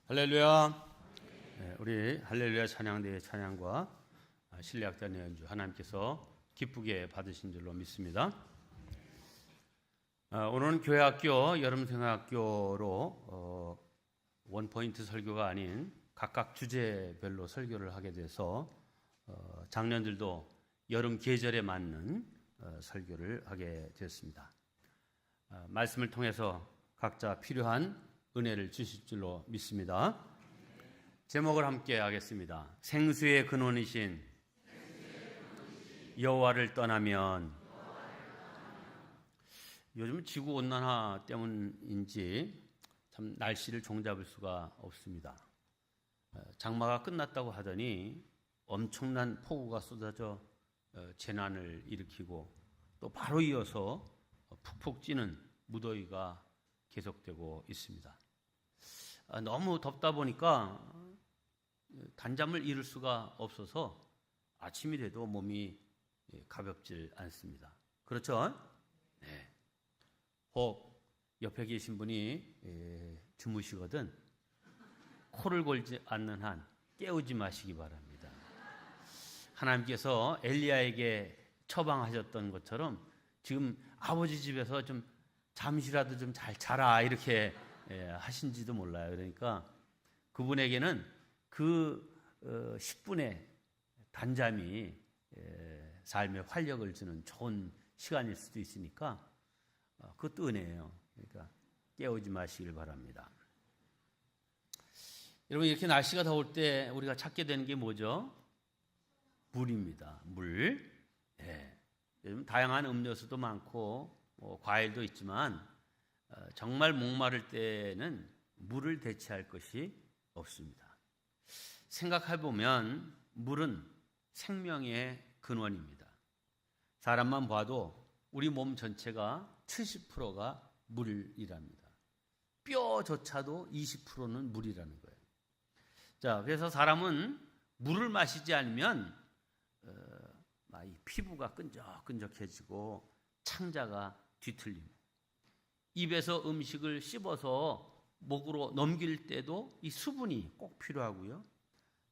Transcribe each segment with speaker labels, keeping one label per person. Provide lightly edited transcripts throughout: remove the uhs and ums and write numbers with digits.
Speaker 1: 할렐루야. 우리 할렐루야 찬양대의 찬양과 신뢰악단의 연주 하나님께서 기쁘게 받으신 줄로 믿습니다. 오늘은 교회학교 여름생활학교로 원포인트 설교가 아닌 각각 주제별로 설교를 하게 돼서 작년들도 여름 계절에 맞는 설교를 하게 됐습니다. 말씀을 통해서 각자 필요한 은혜를 주실 줄로 믿습니다. 제목을 함께 하겠습니다. 생수의 근원이신 여호와를 떠나면. 요즘 지구온난화 때문인지 참 날씨를 종잡을 수가 없습니다. 장마가 끝났다고 하더니 엄청난 폭우가 쏟아져 재난을 일으키고 또 바로 이어서 푹푹 찌는 무더위가 계속되고 있습니다. 너무 덥다 보니까 단잠을 이룰 수가 없어서 아침이 돼도 몸이 가볍질 않습니다. 그렇죠? 네. 혹 옆에 계신 분이 주무시거든 코를 골지 않는 한 깨우지 마시기 바랍니다. 하나님께서 엘리야에게 처방하셨던 것처럼 지금 아버지 집에서 좀 잠시라도 좀 잘 자라 이렇게 하신지도 몰라요. 그러니까 그분에게는 그 10분의 단잠이 삶에 활력을 주는 좋은 시간일 수도 있으니까 그것도 은혜예요. 그러니까 깨우지 마시길 바랍니다. 여러분, 이렇게 날씨가 더울 때 우리가 찾게 되는 게 뭐죠? 물입니다. 물. 요즘 다양한 음료수도 많고 과일도 있지만 정말 목마를 때는 물을 대체할 것이 없습니다. 생각해보면 물은 생명의 근원입니다. 사람만 봐도 우리 몸 전체가 70%가 물이랍니다. 뼈조차도 20%는 물이라는 거예요. 자, 그래서 사람은 물을 마시지 않으면 이 피부가 끈적끈적해지고 창자가 뒤틀립니다. 입에서 음식을 씹어서 목으로 넘길 때도 이 수분이 꼭 필요하고요.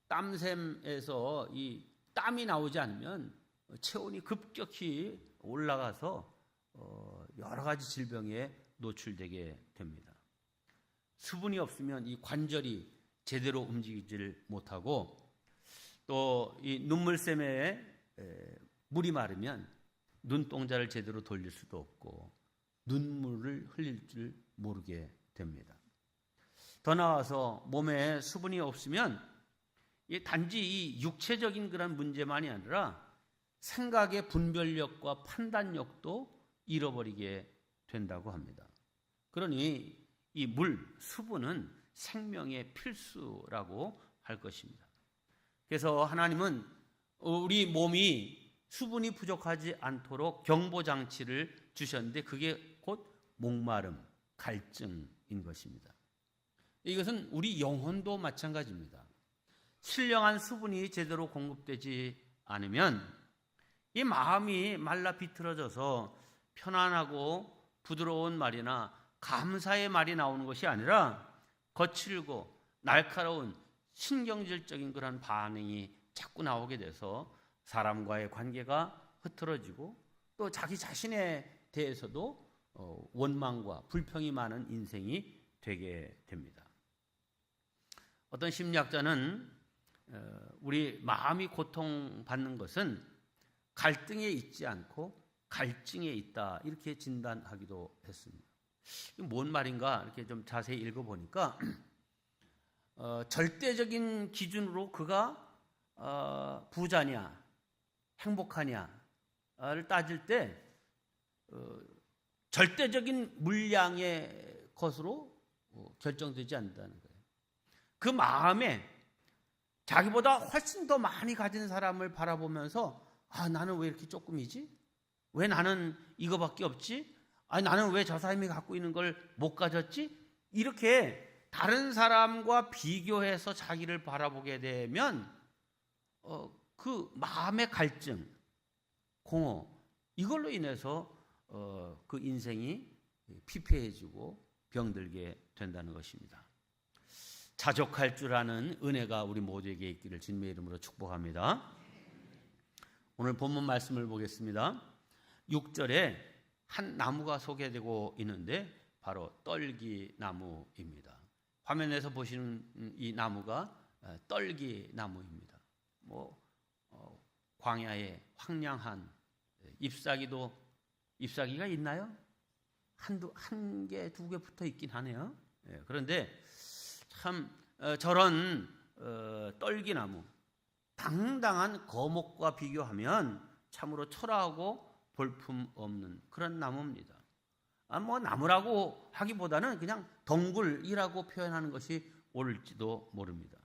Speaker 1: 땀샘에서 이 땀이 나오지 않으면 체온이 급격히 올라가서 여러 가지 질병에 노출되게 됩니다. 수분이 없으면 이 관절이 제대로 움직이지를 못하고 또 이 눈물샘에 물이 마르면 눈동자를 제대로 돌릴 수도 없고 눈물을 흘릴 줄 모르게 됩니다. 더 나아가서 몸에 수분이 없으면 단지 이 육체적인 그런 문제만이 아니라 생각의 분별력과 판단력도 잃어버리게 된다고 합니다. 그러니 이 물, 수분은 생명의 필수라고 할 것입니다. 그래서 하나님은 우리 몸이 수분이 부족하지 않도록 경보장치를 주셨는데 그게 곧 목마름, 갈증인 것입니다. 이것은 우리 영혼도 마찬가지입니다. 신령한 수분이 제대로 공급되지 않으면 이 마음이 말라 비틀어져서 편안하고 부드러운 말이나 감사의 말이 나오는 것이 아니라 거칠고 날카로운 신경질적인 그런 반응이 자꾸 나오게 돼서 사람과의 관계가 흐트러지고 또 자기 자신에 대해서도 원망과 불평이 많은 인생이 되게 됩니다. 어떤 심리학자는 우리 마음이 고통받는 것은 갈등에 있지 않고 갈증에 있다 이렇게 진단하기도 했습니다. 뭔 말인가 이렇게 좀 자세히 읽어보니까 절대적인 기준으로 그가 부자냐 행복하냐를 따질 때 절대적인 물량의 것으로 결정되지 않는다는 거예요. 그 마음에 자기보다 훨씬 더 많이 가진 사람을 바라보면서 나는 왜 이렇게 조금이지? 왜 나는 이거밖에 없지? 나는 왜 저 사람이 갖고 있는 걸 못 가졌지? 이렇게 다른 사람과 비교해서 자기를 바라보게 되면 그 마음의 갈증, 공허 이걸로 인해서 그 인생이 피폐해지고 병들게 된다는 것입니다. 자족할 줄 아는 은혜가 우리 모두에게 있기를 주님의 이름으로 축복합니다. 오늘 본문 말씀을 보겠습니다. 6절에 한 나무가 소개되고 있는데 바로 떨기나무입니다. 화면에서 보시는 이 나무가 떨기나무입니다. 광야에 황량한 잎사귀가 있나요? 한 개, 두 개 붙어 있긴 하네요. 그런데 참 저런 떨기나무, 당당한 거목과 비교하면 참으로 초라하고 볼품 없는 그런 나무입니다. 나무라고 하기보다는 그냥 덩굴이라고 표현하는 것이 옳을지도 모릅니다.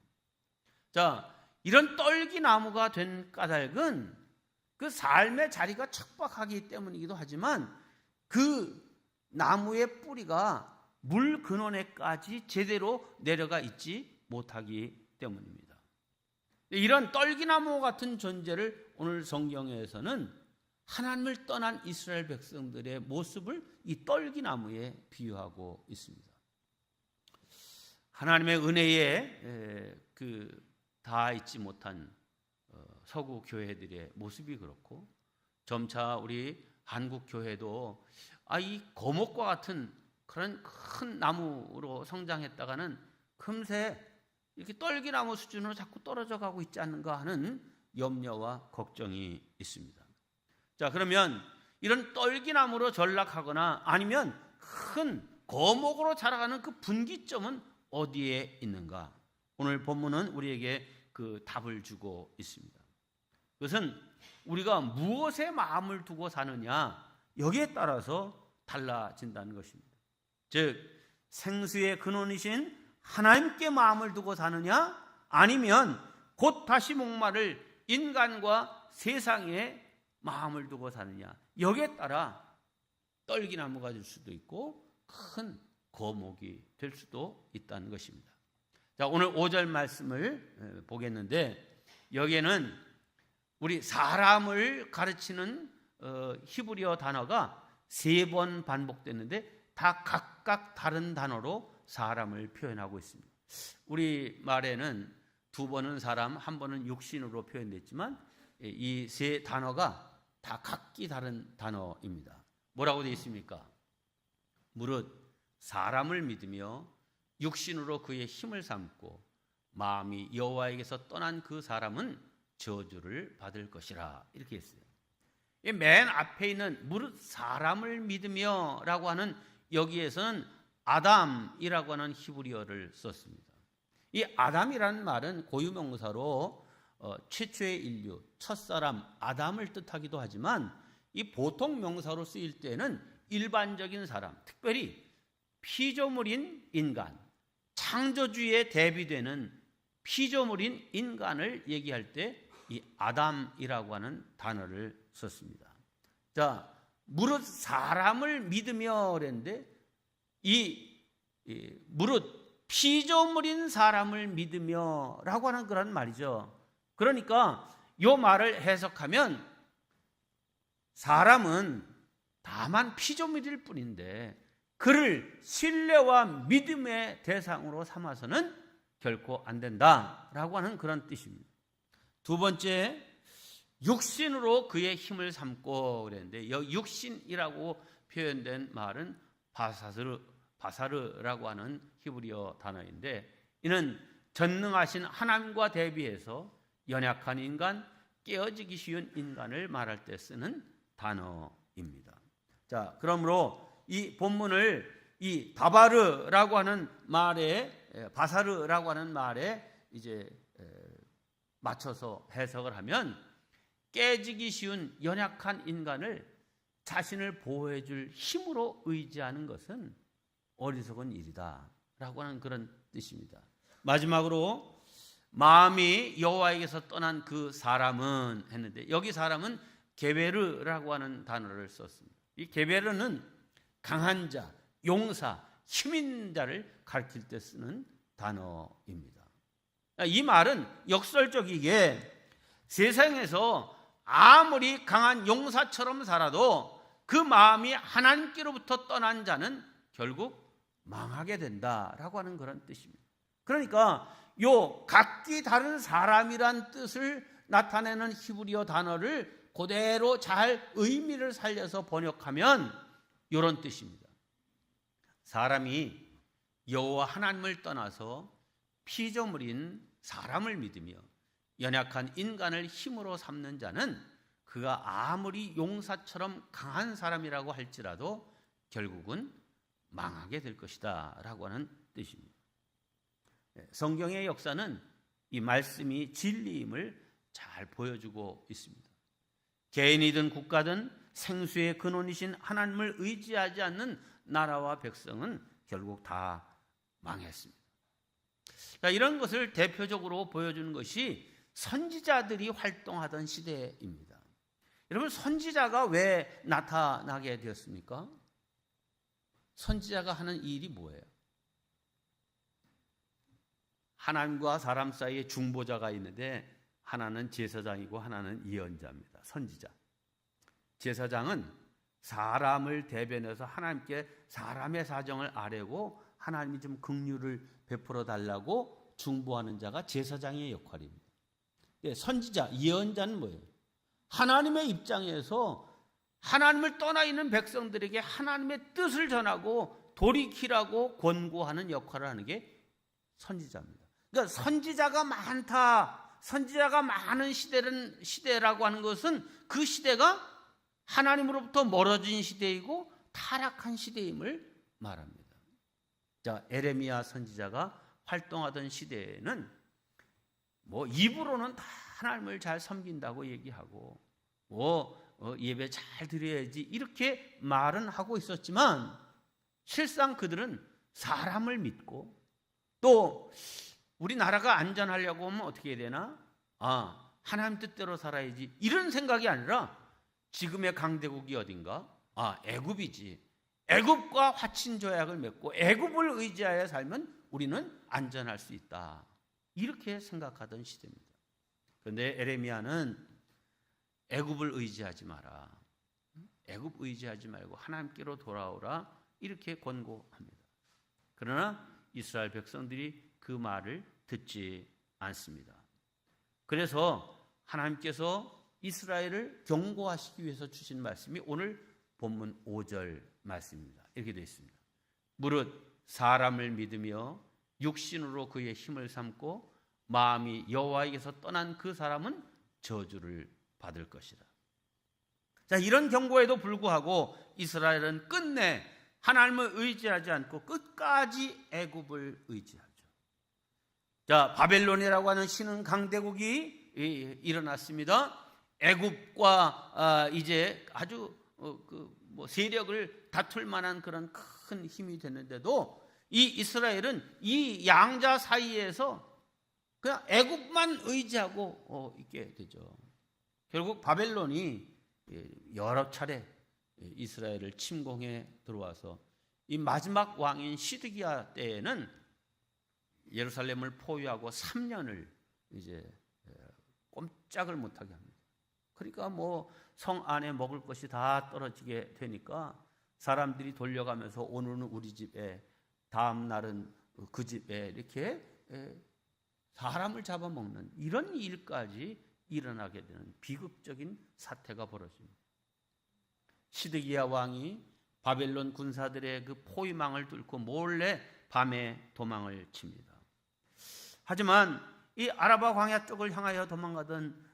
Speaker 1: 자, 이런 떨기나무가 된 까닭은 그 삶의 자리가 척박하기 때문이기도 하지만 그 나무의 뿌리가 물 근원에까지 제대로 내려가 있지 못하기 때문입니다. 이런 떨기나무 같은 존재를 오늘 성경에서는 하나님을 떠난 이스라엘 백성들의 모습을 이 떨기나무에 비유하고 있습니다. 하나님의 은혜에 다 있지 못한 서구 교회들의 모습이 그렇고 점차 우리 한국 교회도 이 거목과 같은 그런 큰 나무로 성장했다가는 금세 이렇게 떨기나무 수준으로 자꾸 떨어져 가고 있지 않는가 하는 염려와 걱정이 있습니다. 자, 그러면 이런 떨기나무로 전락하거나 아니면 큰 거목으로 자라가는 그 분기점은 어디에 있는가? 오늘 본문은 우리에게 그 답을 주고 있습니다. 그것은 우리가 무엇에 마음을 두고 사느냐, 여기에 따라서 달라진다는 것입니다. 즉 생수의 근원이신 하나님께 마음을 두고 사느냐, 아니면 곧 다시 목마를 인간과 세상에 마음을 두고 사느냐, 여기에 따라 떨기나무가 될 수도 있고 큰 거목이 될 수도 있다는 것입니다. 자, 오늘 5절 말씀을 보겠는데 여기에는 우리 사람을 가르치는 히브리어 단어가 3번 반복됐는데 다 각각 다른 단어로 사람을 표현하고 있습니다. 우리 말에는 2번은 사람, 1번은 육신으로 표현됐지만 이 3 단어가 다 각기 다른 단어입니다. 뭐라고 되어 있습니까? 무릇 사람을 믿으며 육신으로 그의 힘을 삼고 마음이 여호와에게서 떠난 그 사람은 저주를 받을 것이라, 이렇게 했어요. 맨 앞에 있는 무릇 사람을 믿으며 라고 하는 여기에서는 아담이라고 하는 히브리어를 썼습니다. 이 아담이라는 말은 고유명사로 최초의 인류, 첫사람 아담을 뜻하기도 하지만 이 보통 명사로 쓰일 때는 일반적인 사람, 특별히 피조물인 인간, 창조주에 대비되는 피조물인 인간을 얘기할 때 이 아담이라고 하는 단어를 썼습니다. 자, 무릇 사람을 믿으며 그랬는데 이 무릇 피조물인 사람을 믿으며 라고 하는 그런 말이죠. 그러니까 이 말을 해석하면 사람은 다만 피조물일 뿐인데 그를 신뢰와 믿음의 대상으로 삼아서는 결코 안 된다라고 하는 그런 뜻입니다. 두 번째, 육신으로 그의 힘을 삼고 그랬는데 여기 육신이라고 표현된 말은 바사르라고 하는 히브리어 단어인데 이는 전능하신 하나님과 대비해서 연약한 인간, 깨어지기 쉬운 인간을 말할 때 쓰는 단어입니다. 자, 그러므로 이 본문을 이 바사르라고 하는 말에 이제 맞춰서 해석을 하면 깨지기 쉬운 연약한 인간을 자신을 보호해 줄 힘으로 의지하는 것은 어리석은 일이다 라고 하는 그런 뜻입니다. 마지막으로 마음이 여호와에게서 떠난 그 사람은 했는데 여기 사람은 게베르라고 하는 단어를 썼습니다. 이 게베르는 강한 자, 용사, 힘있는 자를 가리킬 때 쓰는 단어입니다. 이 말은 역설적이게 세상에서 아무리 강한 용사처럼 살아도 그 마음이 하나님께로부터 떠난 자는 결국 망하게 된다라고 하는 그런 뜻입니다. 그러니까 요 각기 다른 사람이란 뜻을 나타내는 히브리어 단어를 그대로 잘 의미를 살려서 번역하면 이런 뜻입니다. 사람이 여호와 하나님을 떠나서 피조물인 사람을 믿으며 연약한 인간을 힘으로 삼는 자는 그가 아무리 용사처럼 강한 사람이라고 할지라도 결국은 망하게 될 것이다 라고 하는 뜻입니다. 성경의 역사는 이 말씀이 진리임을 잘 보여주고 있습니다. 개인이든 국가든 생수의 근원이신 하나님을 의지하지 않는 나라와 백성은 결국 다 망했습니다. 이런 것을 대표적으로 보여주는 것이 선지자들이 활동하던 시대입니다. 여러분, 선지자가 왜 나타나게 되었습니까? 선지자가 하는 일이 뭐예요? 하나님과 사람 사이에 중보자가 있는데 하나는 제사장이고 하나는 예언자입니다. 선지자. 제사장은 사람을 대변해서 하나님께 사람의 사정을 아뢰고 하나님이 좀 긍휼을 베풀어 달라고 중보하는 자가 제사장의 역할입니다. 선지자, 예언자는 뭐예요? 하나님의 입장에서 하나님을 떠나 있는 백성들에게 하나님의 뜻을 전하고 돌이키라고 권고하는 역할을 하는 게 선지자입니다. 그러니까 선지자가 많다, 선지자가 많은 시대라고 하는 것은 그 시대가 하나님으로부터 멀어진 시대이고 타락한 시대임을 말합니다. 자, 에레미야 선지자가 활동하던 시대에는 입으로는 다 하나님을 잘 섬긴다고 얘기하고 예배 잘 드려야지 이렇게 말은 하고 있었지만 실상 그들은 사람을 믿고 또 우리나라가 안전하려고 하면 어떻게 해야 되나? 하나님 뜻대로 살아야지 이런 생각이 아니라 지금의 강대국이 어딘가? 애굽이지. 애굽과 화친 조약을 맺고 애굽을 의지하여 살면 우리는 안전할 수 있다. 이렇게 생각하던 시대입니다. 그런데 에레미야는 애굽을 의지하지 마라. 애굽 의지하지 말고 하나님께로 돌아오라. 이렇게 권고합니다. 그러나 이스라엘 백성들이 그 말을 듣지 않습니다. 그래서 하나님께서 이스라엘을 경고하시기 위해서 주신 말씀이 오늘 본문 5절 말씀입니다. 이렇게 되어 있습니다. 무릇 사람을 믿으며 육신으로 그의 힘을 삼고 마음이 여호와에게서 떠난 그 사람은 저주를 받을 것이다. 자, 이런 경고에도 불구하고 이스라엘은 끝내 하나님을 의지하지 않고 끝까지 애굽을 의지하죠. 자, 바벨론이라고 하는 신흥 강대국이 일어났습니다. 애굽과 이제 아주 세력을 다툴 만한 그런 큰 힘이 됐는데도 이 이스라엘은 이 양자 사이에서 그냥 애굽만 의지하고 있게 되죠. 결국 바벨론이 여러 차례 이스라엘을 침공해 들어와서 이 마지막 왕인 시드기야 때에는 예루살렘을 포위하고 3년을 이제 꼼짝을 못하게 합니다. 그러니까 성 안에 먹을 것이 다 떨어지게 되니까 사람들이 돌려가면서 오늘은 우리 집에, 다음 날은 그 집에 이렇게 사람을 잡아먹는 이런 일까지 일어나게 되는 비극적인 사태가 벌어집니다. 시드기야 왕이 바벨론 군사들의 그 포위망을 뚫고 몰래 밤에 도망을 칩니다. 하지만 이 아라바 광야 쪽을 향하여 도망가던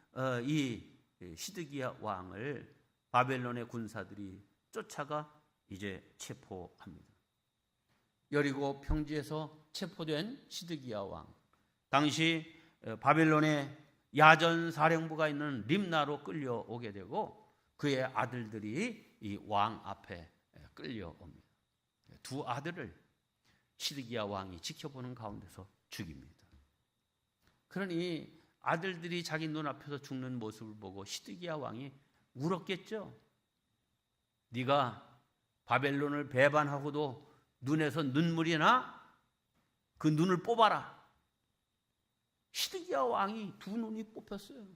Speaker 1: 이 시드기야 왕을 바벨론의 군사들이 쫓아가 이제 체포합니다. 여리고 평지에서 체포된 시드기야 왕, 당시 바벨론의 야전 사령부가 있는 림나로 끌려오게 되고 그의 아들들이 이 왕 앞에 끌려옵니다. 두 아들을 시드기야 왕이 지켜보는 가운데서 죽입니다. 그러니 아들들이 자기 눈앞에서 죽는 모습을 보고 시드기야 왕이 울었겠죠. 네가 바벨론을 배반하고도 눈에서 눈물이 나? 그 눈을 뽑아라. 시드기야 왕이 두 눈이 뽑혔어요.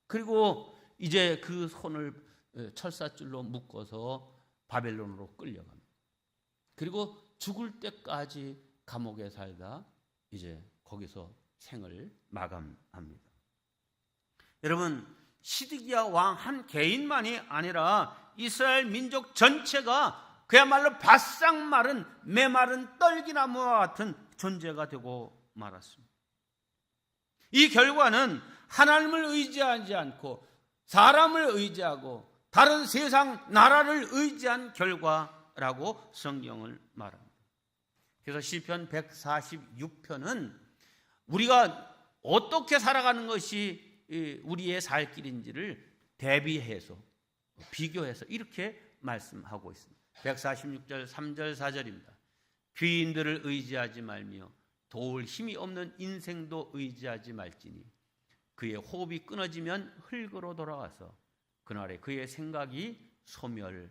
Speaker 1: 그리고 이제 그 손을 철사줄로 묶어서 바벨론으로 끌려갑니다. 그리고 죽을 때까지 감옥에 살다 이제 거기서 생을 마감합니다. 여러분, 시드기야 왕 한 개인만이 아니라 이스라엘 민족 전체가 그야말로 바싹 마른 메마른 떨기나무와 같은 존재가 되고 말았습니다. 이 결과는 하나님을 의지하지 않고 사람을 의지하고 다른 세상 나라를 의지한 결과라고 성경을 말합니다. 그래서 시편 146편은 우리가 어떻게 살아가는 것이 우리의 살 길인지를 대비해서 비교해서 이렇게 말씀하고 있습니다. 146절 3절 4절입니다. 귀인들을 의지하지 말며 도울 힘이 없는 인생도 의지하지 말지니 그의 호흡이 끊어지면 흙으로 돌아가서 그날에 그의 생각이 소멸하리로다.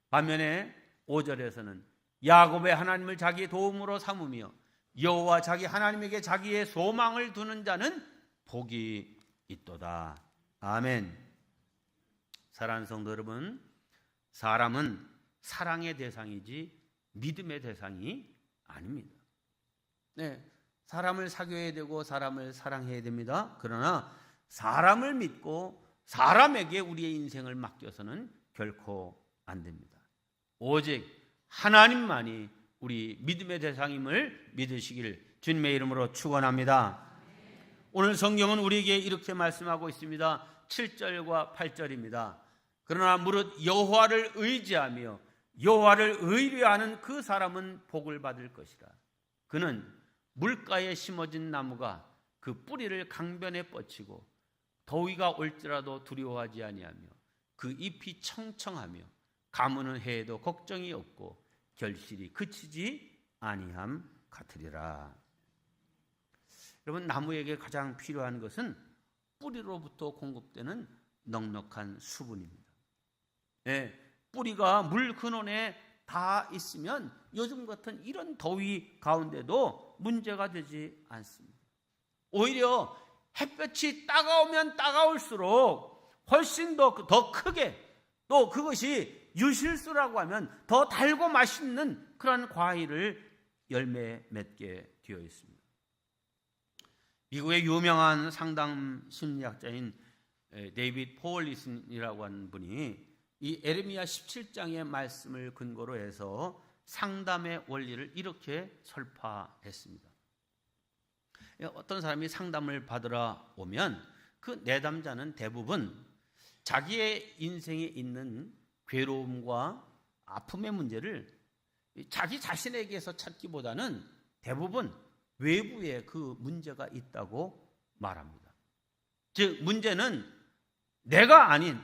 Speaker 1: 반면에 5절에서는 야곱의 하나님을 자기의 도움으로 삼으며 여호와 자기 하나님에게 자기의 소망을 두는 자는 복이 있도다. 아멘. 사랑하는 성도 여러분, 사람은 사랑의 대상이지 믿음의 대상이 아닙니다. 네, 사람을 사귀어야 되고 사람을 사랑해야 됩니다. 그러나 사람을 믿고 사람에게 우리의 인생을 맡겨서는 결코 안 됩니다. 오직 하나님만이 우리 믿음의 대상임을 믿으시길 주님의 이름으로 축원합니다. 오늘 성경은 우리에게 이렇게 말씀하고 있습니다. 7절과 8절입니다. 그러나 무릇 여호와를 의지하며 여호와를 의뢰하는 그 사람은 복을 받을 것이라. 그는 물가에 심어진 나무가 그 뿌리를 강변에 뻗치고 더위가 올지라도 두려워하지 아니하며 그 잎이 청청하며 가무는 해에도 걱정이 없고 결실이 그치지 아니함 같으리라. 여러분, 나무에게 가장 필요한 것은 뿌리로부터 공급되는 넉넉한 수분입니다. 네, 뿌리가 물 근원에 다 있으면 요즘 같은 이런 더위 가운데도 문제가 되지 않습니다. 오히려 햇볕이 따가우면 따가울수록 훨씬 더 크게, 또 그것이 유실수라고 하면 더 달고 맛있는 그런 과일을 열매 맺게 되어 있습니다. 미국의 유명한 상담 심리학자인 데이비드 포얼리슨이라고 하는 분이 이 에레미야 17장의 말씀을 근거로 해서 상담의 원리를 이렇게 설파했습니다. 어떤 사람이 상담을 받으러 오면 그 내담자는 대부분 자기의 인생에 있는 괴로움과 아픔의 문제를 자기 자신에게서 찾기보다는 대부분 외부에 그 문제가 있다고 말합니다. 즉, 문제는 내가 아닌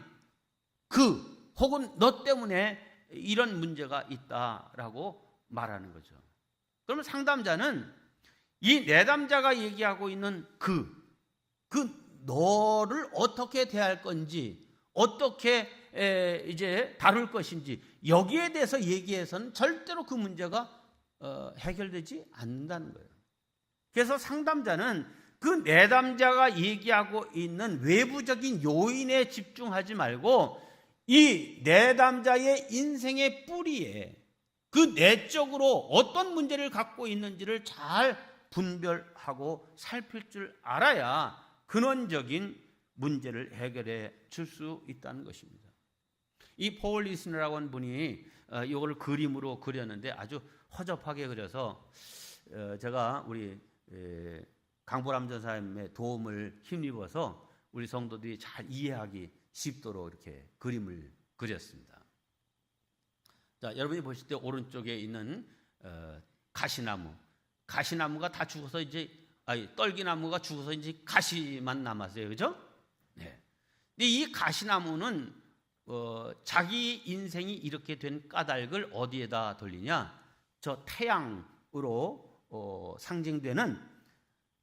Speaker 1: 혹은 너 때문에 이런 문제가 있다라고 말하는 거죠. 그러면 상담자는 이 내담자가 얘기하고 있는 너를 어떻게 대할 건지, 어떻게 이제 다룰 것인지, 여기에 대해서 얘기해서는 절대로 그 문제가 해결되지 않는다는 거예요. 그래서 상담자는 그 내담자가 얘기하고 있는 외부적인 요인에 집중하지 말고 이 내담자의 인생의 뿌리에 그 내적으로 어떤 문제를 갖고 있는지를 잘 분별하고 살필 줄 알아야 근원적인 문제를 해결해 줄 수 있다는 것입니다. 이 포얼리슨이라고 하는 분이 이걸 그림으로 그렸는데 아주 허접하게 그려서 제가 우리 강보람 전사님의 도움을 힘입어서 우리 성도들이 잘 이해하기 쉽도록 이렇게 그림을 그렸습니다. 자, 여러분이 보실 때 오른쪽에 있는 가시나무가 다 죽어서 떨기나무가 죽어서 이제 가시만 남았어요, 그죠? 네. 근데 이 가시나무는 자기 인생이 이렇게 된 까닭을 어디에다 돌리냐? 저 태양으로 상징되는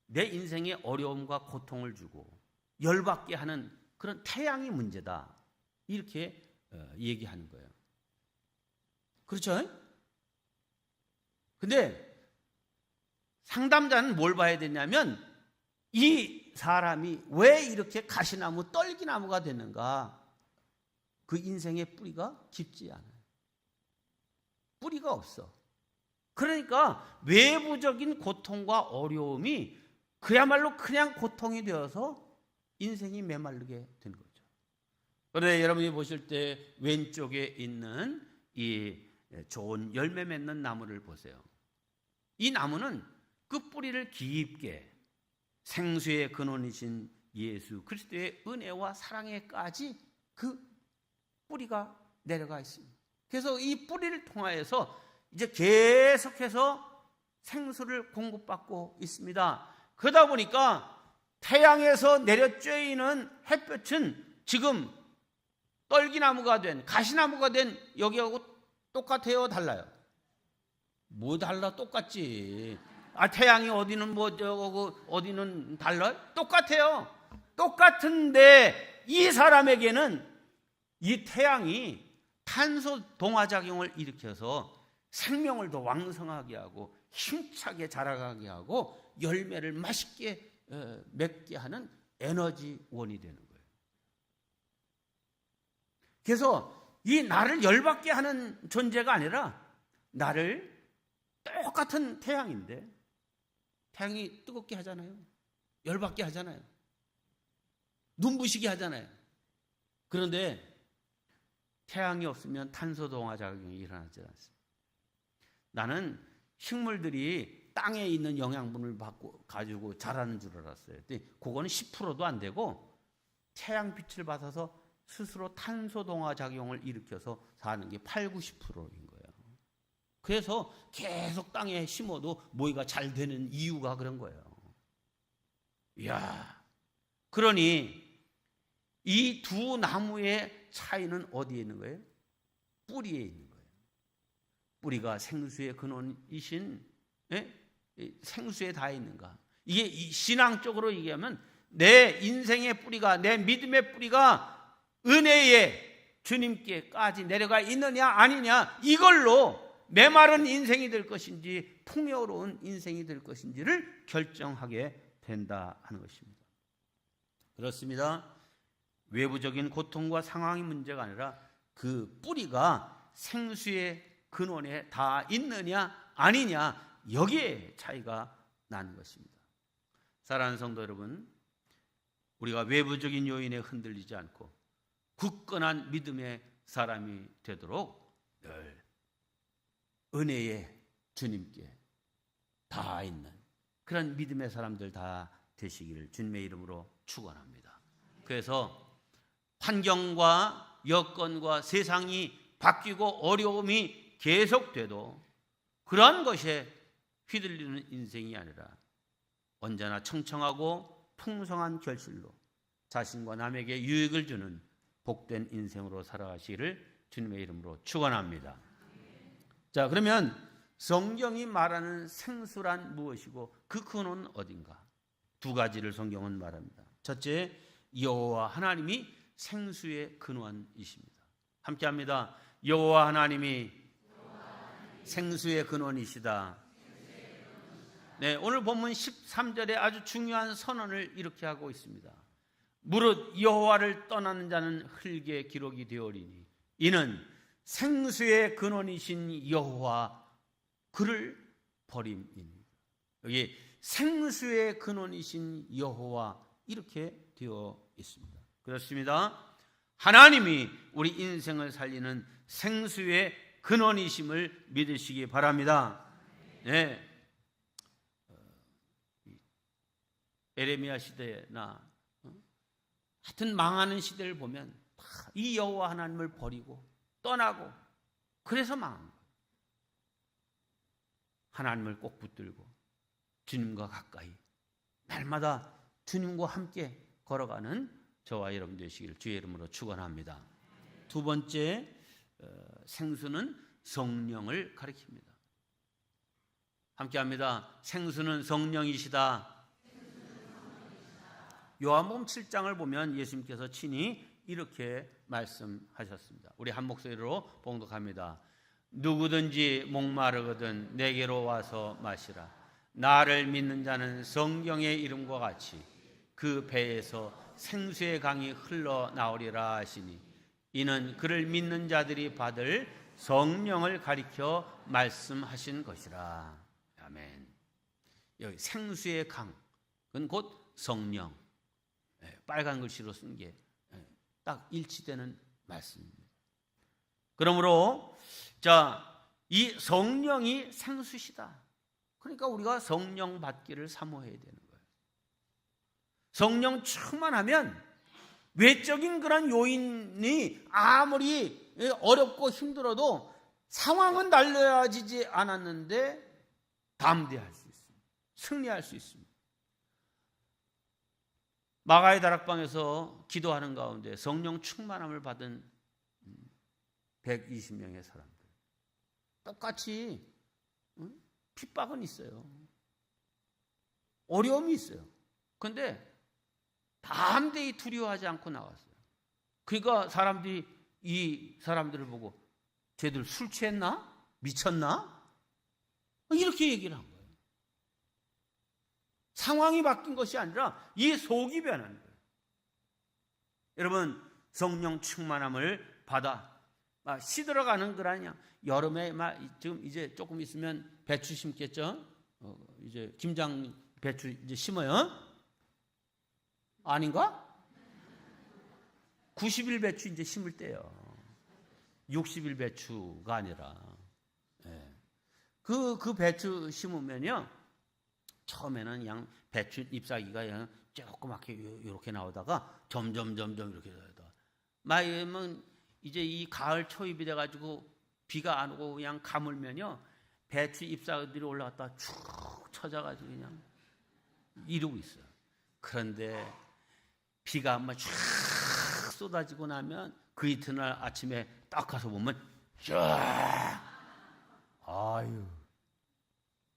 Speaker 1: 내 인생의 어려움과 고통을 주고 열받게 하는 그런 태양이 문제다, 이렇게 얘기하는 거예요. 그렇죠? 근데 상담자는 뭘 봐야 되냐면 이 사람이 왜 이렇게 가시나무, 떨기나무가 됐는가? 그 인생의 뿌리가 깊지 않아요. 뿌리가 없어. 그러니까 외부적인 고통과 어려움이 그야말로 그냥 고통이 되어서 인생이 메마르게 된 거죠. 그런데 여러분이 보실 때 왼쪽에 있는 이 좋은 열매 맺는 나무를 보세요. 이 나무는 그 뿌리를 깊게 생수의 근원이신 예수 그리스도의 은혜와 사랑에까지 그 뿌리가 내려가 있습니다. 그래서 이 뿌리를 통하여서 이제 계속해서 생수를 공급받고 있습니다. 그러다 보니까 태양에서 내려 쬐이는 햇볕은 지금 떨기나무가 된 가시나무가 된 여기하고 똑같아요, 달라요? 뭐 달라? 똑같지. 태양이 어디는 뭐 저거 어디는 달라요? 똑같아요. 똑같은데 이 사람에게는 이 태양이 탄소 동화작용을 일으켜서 생명을 더 왕성하게 하고 힘차게 자라가게 하고 열매를 맛있게 맺게 하는 에너지원이 되는 거예요. 그래서 이 나를 열받게 하는 존재가 아니라 나를 똑같은 태양인데 태양이 뜨겁게 하잖아요. 열받게 하잖아요. 눈부시게 하잖아요. 그런데 태양이 없으면 탄소 동화 작용이 일어나지 않습니다. 나는 식물들이 땅에 있는 영양분을 가지고 자라는 줄 알았어요. 근데 그거는 10%도 안 되고 태양빛을 받아서 스스로 탄소 동화 작용을 일으켜서 사는 게 8, 90%인 거예요. 그래서 계속 땅에 심어도 모이가 잘 되는 이유가 그런 거예요. 이야, 그러니 이 두 나무의 차이는 어디에 있는 거예요? 뿌리에 있는 거예요. 뿌리가 생수의 근원이신 생수에 다 있는가? 이게 신앙적으로 얘기하면 내 인생의 뿌리가, 내 믿음의 뿌리가 은혜의 주님께까지 내려가 있느냐 아니냐, 이걸로 메마른 인생이 될 것인지 풍요로운 인생이 될 것인지를 결정하게 된다 하는 것입니다. 그렇습니다. 외부적인 고통과 상황이 문제가 아니라 그 뿌리가 생수의 근원에 다 있느냐 아니냐, 여기에 차이가 나는 것입니다. 사랑하는 성도 여러분, 우리가 외부적인 요인에 흔들리지 않고 굳건한 믿음의 사람이 되도록 늘 은혜의 주님께 다 있는 그런 믿음의 사람들 다 되시기를 주님의 이름으로 축원합니다. 그래서 환경과 여건과 세상이 바뀌고 어려움이 계속돼도 그러한 것에 휘둘리는 인생이 아니라 언제나 청청하고 풍성한 결실로 자신과 남에게 유익을 주는 복된 인생으로 살아가시기를 주님의 이름으로 축원합니다. 자, 그러면 성경이 말하는 생수란 무엇이고 그 근원은 어딘가? 두 가지를 성경은 말합니다. 첫째, 여호와 하나님이 생수의 근원이십니다. 함께합니다. 여호와 하나님이 생수의 근원이시다. 네, 오늘 본문 13절에 아주 중요한 선언을 이렇게 하고 있습니다. 무릇 여호와를 떠나는 자는 흙에 기록이 되어리니 이는 생수의 근원이신 여호와 그를 버림이니. 여기 생수의 근원이신 여호와 이렇게 되어 있습니다. 그렇습니다. 하나님이 우리 인생을 살리는 생수의 근원이심을 믿으시기 바랍니다. 네. 에레미야 시대나 하여튼 망하는 시대를 보면 이 여호와 하나님을 버리고 떠나고 그래서 망한 거예요. 하나님을 꼭 붙들고 주님과 가까이 날마다 주님과 함께 걸어가는 저와 여러분 되시기를 주의 이름으로 축원합니다. 두 번째, 생수는 성령을 가리킵니다. 함께합니다. 생수는 성령이시다. 요한복음 7장을 보면 예수님께서 친히 이렇게 말씀하셨습니다. 우리 한 목소리로 봉독합니다. 누구든지 목마르거든 내게로 와서 마시라. 나를 믿는 자는 성경의 이름과 같이 그 배에서 생수의 강이 흘러나오리라 하시니 이는 그를 믿는 자들이 받을 성령을 가리켜 말씀하신 것이라. 아멘. 여기 생수의 강, 그건 곧 성령. 빨간 글씨로 쓴 게 딱 일치되는 말씀입니다. 그러므로 이 성령이 생수시다. 그러니까 우리가 성령 받기를 사모해야 되는 거예요. 성령 충만하면 외적인 그런 요인이 아무리 어렵고 힘들어도 상황은 달라지지 않았는데 담대할 수 있습니다. 승리할 수 있습니다. 마가의 다락방에서 기도하는 가운데 성령 충만함을 받은 120명의 사람들, 똑같이 핍박은 있어요. 어려움이 있어요. 그런데 담대히 두려워하지 않고 나왔어요. 그러니까 사람들이 이 사람들을 보고 쟤들 술 취했나? 미쳤나? 이렇게 얘기를 한 거예요. 상황이 바뀐 것이 아니라 이 속이 변한 거예요. 여러분, 성령 충만함을 받아 시들어가는 거라냐? 여름에 지금 이제 조금 있으면 배추 심겠죠? 이제 김장 배추 이제 심어요? 아닌가? 90일 배추 이제 심을 때요. 60일 배추가 아니라. 그 배추 심으면요. 처음에는 그냥 배추 잎사귀가 그냥 조그맣게 이렇게 나오다가 점점 이렇게 나오다가 마이면 이제 이 가을 초입이 돼가지고 비가 안 오고 그냥 가물면요. 배추 잎사귀들이 올라갔다 쭉 쳐져가지고 그냥 이러고 있어요. 그런데 비가 한번 쫙 쏟아지고 나면 그 이튿날 아침에 딱 가서 보면 쫙, 아유,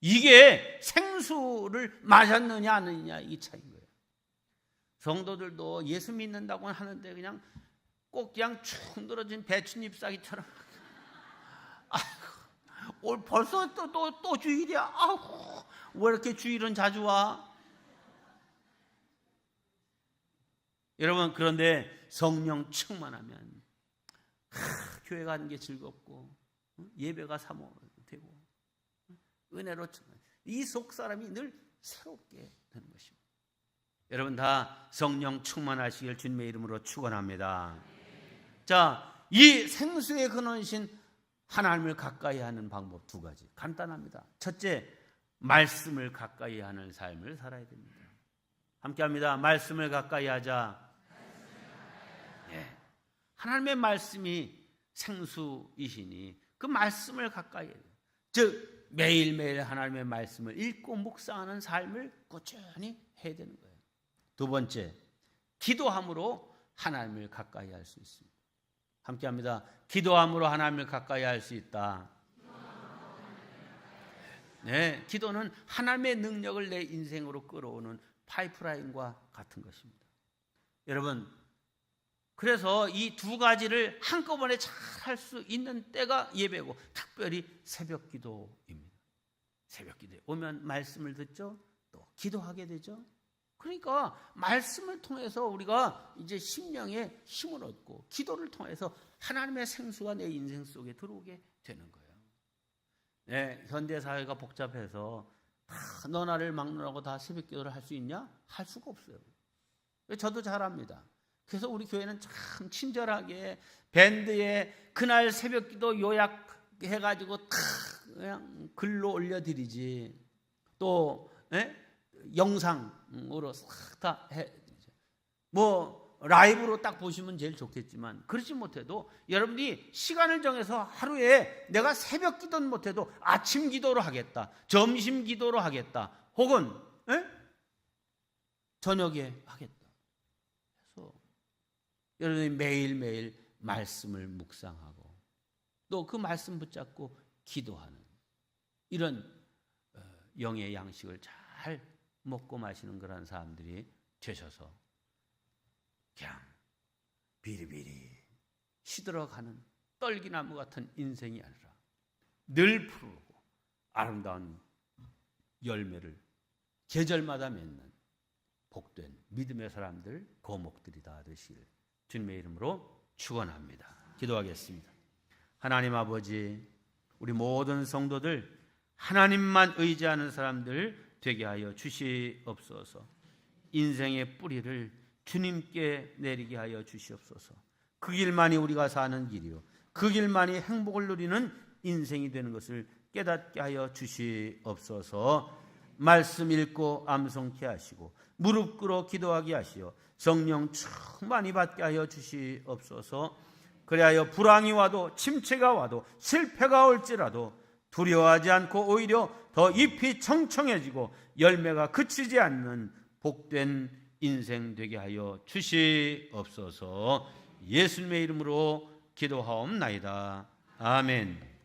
Speaker 1: 이게 생수를 마셨느냐 안 했느냐 이 차이인 거예요. 성도들도 예수 믿는다고 하는데 그냥 꼭 그냥 축 늘어진 배춧잎 사기처럼 아이고, 벌써 또 주일이야. 아우, 왜 이렇게 주일은 자주 와? 여러분, 그런데 성령 충만하면 교회 가는 게 즐겁고 예배가 사모되고 은혜로 이 속 사람이 늘 새롭게 되는 것입니다. 여러분 다 성령 충만하시길 주님의 이름으로 축원합니다. 자, 이 생수의 근원이신 하나님을 가까이 하는 방법 두 가지 간단합니다. 첫째, 말씀을 가까이 하는 삶을 살아야 됩니다. 함께합니다. 말씀을 가까이 하자. 하나님의 말씀이 생수이시니 그 말씀을 가까이 해야 돼요. 즉 매일매일 하나님의 말씀을 읽고 묵상하는 삶을 꾸준히 해야 되는 거예요. 두 번째, 기도함으로 하나님을 가까이 할 수 있습니다. 함께합니다. 기도함으로 하나님을 가까이 할 수 있다. 네, 기도는 하나님의 능력을 내 인생으로 끌어오는 파이프라인과 같은 것입니다. 여러분, 그래서 이 두 가지를 한꺼번에 잘 할 수 있는 때가 예배고 특별히 새벽 기도입니다. 새벽 기도에 오면 말씀을 듣죠. 또 기도하게 되죠. 그러니까 말씀을 통해서 우리가 이제 심령에 힘을 얻고 기도를 통해서 하나님의 생수가 내 인생 속에 들어오게 되는 거예요. 네, 현대사회가 복잡해서 너 나를 막론하고 다 새벽 기도를 할 수 있냐? 할 수가 없어요. 저도 잘합니다. 그래서 우리 교회는 참 친절하게 밴드에 그날 새벽 기도 요약해가지고 그냥 글로 올려드리지. 또 영상으로 싹 다 해드리죠. 뭐 라이브로 딱 보시면 제일 좋겠지만 그렇지 못해도 여러분이 시간을 정해서 하루에 내가 새벽 기도는 못해도 아침 기도로 하겠다. 점심 기도로 하겠다. 혹은 저녁에 하겠다. 여러분이 매일매일 말씀을 묵상하고 또 그 말씀 붙잡고 기도하는 이런 영의 양식을 잘 먹고 마시는 그런 사람들이 되셔서 그냥 비리비리 시들어가는 떨기나무 같은 인생이 아니라 늘 푸르고 아름다운 열매를 계절마다 맺는 복된 믿음의 사람들, 거목들이 다 되시길 주님의 이름으로 축원합니다. 기도하겠습니다. 하나님 아버지, 우리 모든 성도들 하나님만 의지하는 사람들 되게 하여 주시옵소서. 인생의 뿌리를 주님께 내리게 하여 주시옵소서. 그 길만이 우리가 사는 길이요, 그 길만이 행복을 누리는 인생이 되는 것을 깨닫게 하여 주시옵소서. 말씀 읽고 암송케 하시고 무릎 꿇어 기도하게 하시어 성령 충만히 받게 하여 주시옵소서. 그리하여 불황이 와도 침체가 와도 실패가 올지라도 두려워하지 않고 오히려 더 잎이 청청해지고 열매가 그치지 않는 복된 인생 되게 하여 주시옵소서. 예수님의 이름으로 기도하옵나이다. 아멘.